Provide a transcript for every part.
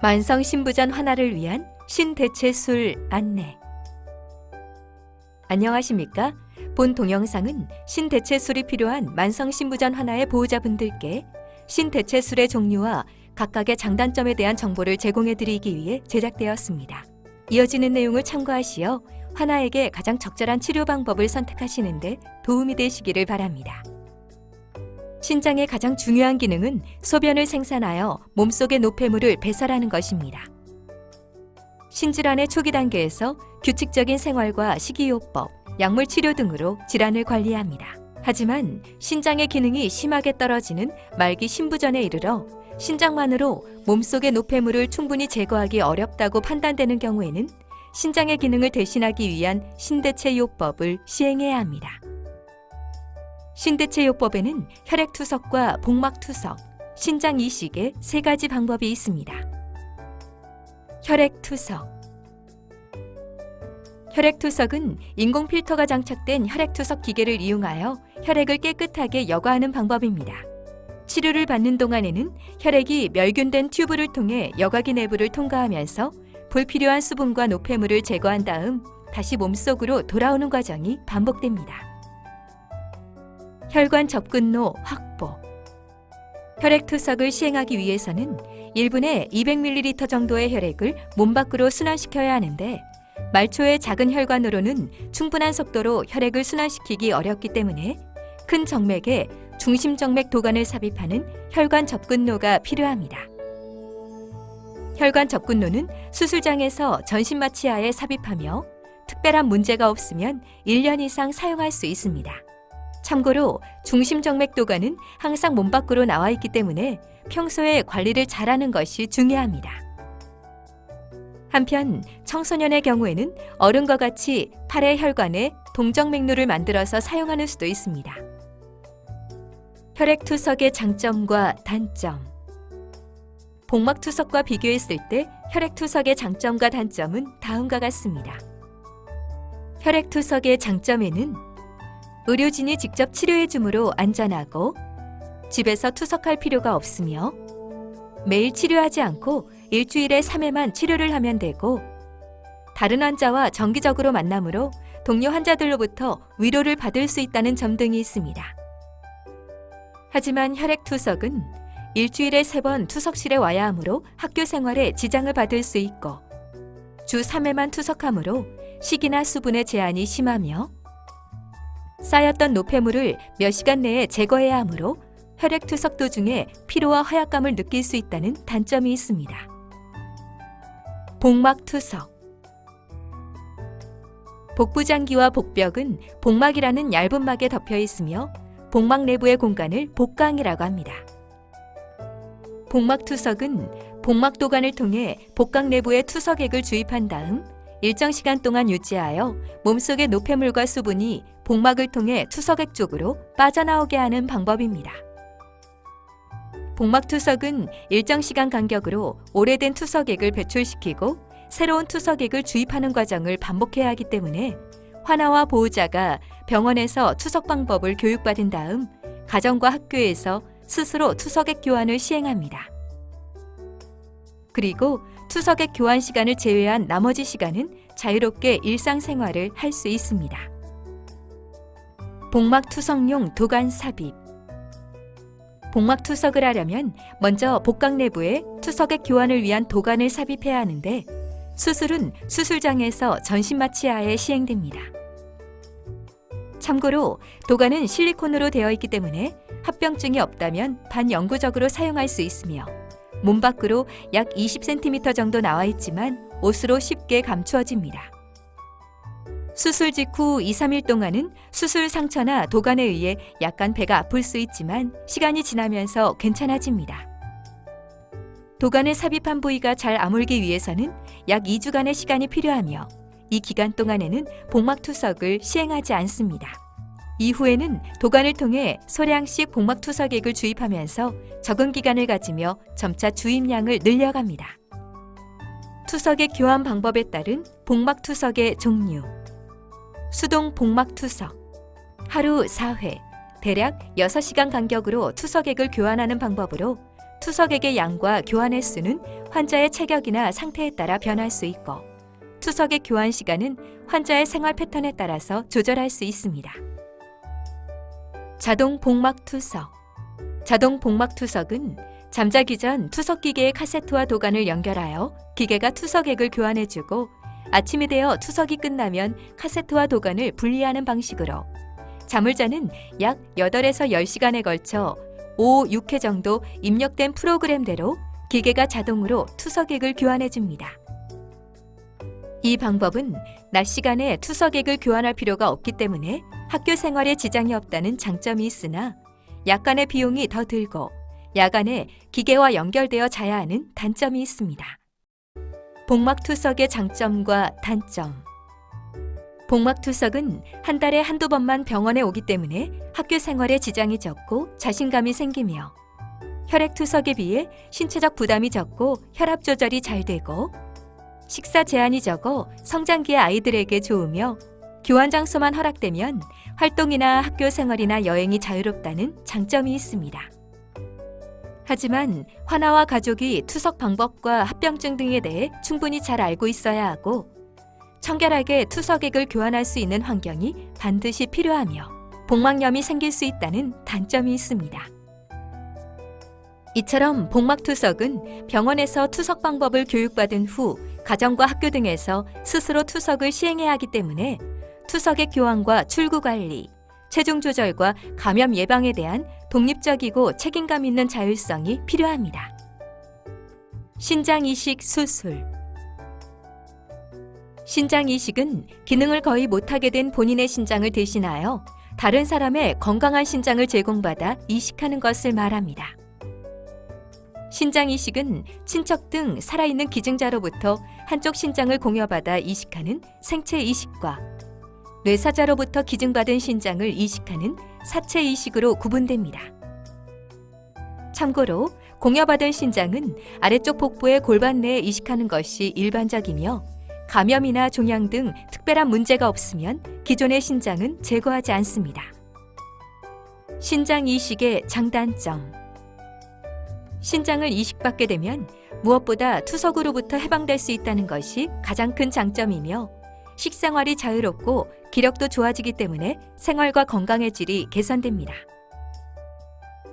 만성 신부전 환아를 위한 신대체술 안내. 안녕하십니까? 본 동영상은 신대체술이 필요한 만성 신부전 환아의 보호자분들께 신대체술의 종류와 각각의 장단점에 대한 정보를 제공해 드리기 위해 제작되었습니다. 이어지는 내용을 참고하시어 환아에게 가장 적절한 치료 방법을 선택하시는 데 도움이 되시기를 바랍니다. 신장의 가장 중요한 기능은 소변을 생산하여 몸속의 노폐물을 배설하는 것입니다. 신질환의 초기 단계에서 규칙적인 생활과 식이요법, 약물 치료 등으로 질환을 관리합니다. 하지만 신장의 기능이 심하게 떨어지는 말기 신부전에 이르러 신장만으로 몸속의 노폐물을 충분히 제거하기 어렵다고 판단되는 경우에는 신장의 기능을 대신하기 위한 신대체요법을 시행해야 합니다. 신대체요법에는 혈액투석과 복막투석, 신장 이식의 세 가지 방법이 있습니다. 혈액투석. 혈액투석은 인공 필터가 장착된 혈액투석 기계를 이용하여 혈액을 깨끗하게 여과하는 방법입니다. 치료를 받는 동안에는 혈액이 멸균된 튜브를 통해 여과기 내부를 통과하면서 불필요한 수분과 노폐물을 제거한 다음 다시 몸속으로 돌아오는 과정이 반복됩니다. 혈관 접근로 확보. 혈액투석을 시행하기 위해서는 1분에 200ml 정도의 혈액을 몸 밖으로 순환시켜야 하는데 말초의 작은 혈관으로는 충분한 속도로 혈액을 순환시키기 어렵기 때문에 큰 정맥에 중심정맥 도관을 삽입하는 혈관 접근로가 필요합니다. 혈관 접근로는 수술장에서 전신마취하에 삽입하며 특별한 문제가 없으면 1년 이상 사용할 수 있습니다. 참고로 중심정맥도관은 항상 몸 밖으로 나와 있기 때문에 평소에 관리를 잘하는 것이 중요합니다. 한편 청소년의 경우에는 어른과 같이 팔의 혈관에 동정맥류를 만들어서 사용하는 수도 있습니다. 혈액투석의 장점과 단점. 복막투석과 비교했을 때 혈액투석의 장점과 단점은 다음과 같습니다. 혈액투석의 장점에는 의료진이 직접 치료해주므로 안전하고 집에서 투석할 필요가 없으며 매일 치료하지 않고 일주일에 3회만 치료를 하면 되고 다른 환자와 정기적으로 만나므로 동료 환자들로부터 위로를 받을 수 있다는 점 등이 있습니다. 하지만 혈액투석은 일주일에 3번 투석실에 와야 하므로 학교 생활에 지장을 받을 수 있고 주 3회만 투석하므로 식이나 수분의 제한이 심하며 쌓였던 노폐물을 몇 시간 내에 제거해야 하므로 혈액투석 도중에 피로와 허약감을 느낄 수 있다는 단점이 있습니다. 복막투석. 복부장기와 복벽은 복막이라는 얇은 막에 덮여 있으며 복막 내부의 공간을 복강이라고 합니다. 복막투석은 복막도관을 통해 복강 내부에 투석액을 주입한 다음 일정 시간 동안 유지하여 몸속의 노폐물과 수분이 복막을 통해 투석액 쪽으로 빠져나오게 하는 방법입니다. 복막투석은 일정 시간 간격으로 오래된 투석액을 배출시키고 새로운 투석액을 주입하는 과정을 반복해야 하기 때문에 환아와 보호자가 병원에서 투석 방법을 교육받은 다음 가정과 학교에서 스스로 투석액 교환을 시행합니다. 그리고 투석액 교환 시간을 제외한 나머지 시간은 자유롭게 일상생활을 할 수 있습니다. 복막투석용 도관 삽입. 복막투석을 하려면 먼저 복강 내부에 투석액 교환을 위한 도관을 삽입해야 하는데 수술은 수술장에서 전신마취하에 시행됩니다. 참고로 도관은 실리콘으로 되어 있기 때문에 합병증이 없다면 반영구적으로 사용할 수 있으며 몸 밖으로 약 20cm 정도 나와 있지만 옷으로 쉽게 감추어집니다. 수술 직후 2-3일 동안은 수술 상처나 도관에 의해 약간 배가 아플 수 있지만 시간이 지나면서 괜찮아집니다. 도관을 삽입한 부위가 잘 아물기 위해서는 약 2주간의 시간이 필요하며 이 기간 동안에는 복막투석을 시행하지 않습니다. 이후에는 도관을 통해 소량씩 복막투석액을 주입하면서 적응 기간을 가지며 점차 주입량을 늘려갑니다. 투석액 교환 방법에 따른 복막투석의 종류. 수동 복막투석. 하루 4회, 대략 6시간 간격으로 투석액을 교환하는 방법으로 투석액의 양과 교환 횟수는 환자의 체격이나 상태에 따라 변할 수 있고 투석액 교환 시간은 환자의 생활 패턴에 따라서 조절할 수 있습니다. 자동 복막 투석. 자동 복막 투석은 잠자기 전 투석 기계의 카세트와 도관을 연결하여 기계가 투석액을 교환해주고 아침이 되어 투석이 끝나면 카세트와 도관을 분리하는 방식으로 잠을 자는 약 8에서 10시간에 걸쳐 5, 6회 정도 입력된 프로그램대로 기계가 자동으로 투석액을 교환해줍니다. 이 방법은 낮 시간에 투석액을 교환할 필요가 없기 때문에 학교 생활에 지장이 없다는 장점이 있으나 약간의 비용이 더 들고 야간에 기계와 연결되어 자야 하는 단점이 있습니다. 복막 투석의 장점과 단점. 복막 투석은 한 달에 한두 번만 병원에 오기 때문에 학교 생활에 지장이 적고 자신감이 생기며 혈액 투석에 비해 신체적 부담이 적고 혈압 조절이 잘 되고 식사 제한이 적어 성장기의 아이들에게 좋으며 교환 장소만 허락되면 활동이나 학교 생활이나 여행이 자유롭다는 장점이 있습니다. 하지만 환아와 가족이 투석 방법과 합병증 등에 대해 충분히 잘 알고 있어야 하고 청결하게 투석액을 교환할 수 있는 환경이 반드시 필요하며 복막염이 생길 수 있다는 단점이 있습니다. 이처럼 복막 투석은 병원에서 투석 방법을 교육받은 후 가정과 학교 등에서 스스로 투석을 시행해야 하기 때문에 투석액 교환과 출구 관리, 체중 조절과 감염 예방에 대한 독립적이고 책임감 있는 자율성이 필요합니다. 신장 이식 수술. 신장 이식은 기능을 거의 못하게 된 본인의 신장을 대신하여 다른 사람의 건강한 신장을 제공받아 이식하는 것을 말합니다. 신장 이식은 친척 등 살아있는 기증자로부터 한쪽 신장을 공여받아 이식하는 생체 이식과 뇌사자로부터 기증받은 신장을 이식하는 사체 이식으로 구분됩니다. 참고로 공여받은 신장은 아래쪽 복부의 골반 내에 이식하는 것이 일반적이며 감염이나 종양 등 특별한 문제가 없으면 기존의 신장은 제거하지 않습니다. 신장 이식의 장단점. 신장을 이식받게 되면 무엇보다 투석으로부터 해방될 수 있다는 것이 가장 큰 장점이며 식생활이 자유롭고 기력도 좋아지기 때문에 생활과 건강의 질이 개선됩니다.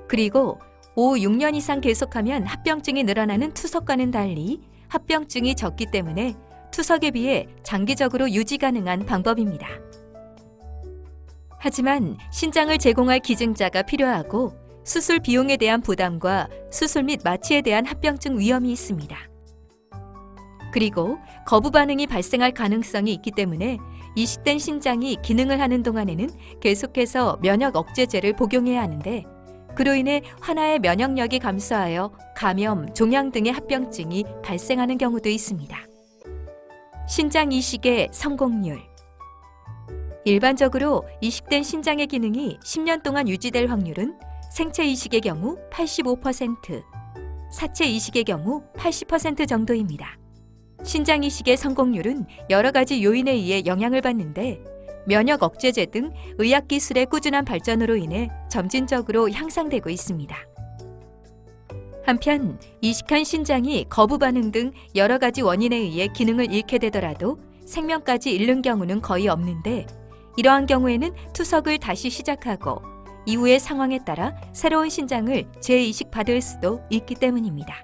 그리고 5, 6년 이상 계속하면 합병증이 늘어나는 투석과는 달리 합병증이 적기 때문에 투석에 비해 장기적으로 유지 가능한 방법입니다. 하지만 신장을 제공할 기증자가 필요하고 수술 비용에 대한 부담과 수술 및 마취에 대한 합병증 위험이 있습니다. 그리고 거부 반응이 발생할 가능성이 있기 때문에 이식된 신장이 기능을 하는 동안에는 계속해서 면역 억제제를 복용해야 하는데 그로 인해 환아의 면역력이 감소하여 감염, 종양 등의 합병증이 발생하는 경우도 있습니다. 신장 이식의 성공률. 일반적으로 이식된 신장의 기능이 10년 동안 유지될 확률은 생체 이식의 경우 85%, 사체 이식의 경우 80% 정도입니다. 신장 이식의 성공률은 여러 가지 요인에 의해 영향을 받는데 면역 억제제 등 의학 기술의 꾸준한 발전으로 인해 점진적으로 향상되고 있습니다. 한편 이식한 신장이 거부 반응 등 여러 가지 원인에 의해 기능을 잃게 되더라도 생명까지 잃는 경우는 거의 없는데 이러한 경우에는 투석을 다시 시작하고 이후의 상황에 따라 새로운 신장을 재이식 받을 수도 있기 때문입니다.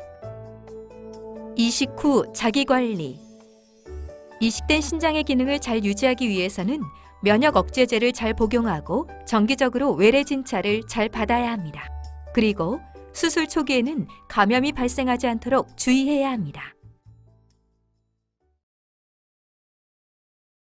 이식 후 자기관리. 이식된 신장의 기능을 잘 유지하기 위해서는 면역 억제제를 잘 복용하고 정기적으로 외래 진찰을 잘 받아야 합니다. 그리고 수술 초기에는 감염이 발생하지 않도록 주의해야 합니다.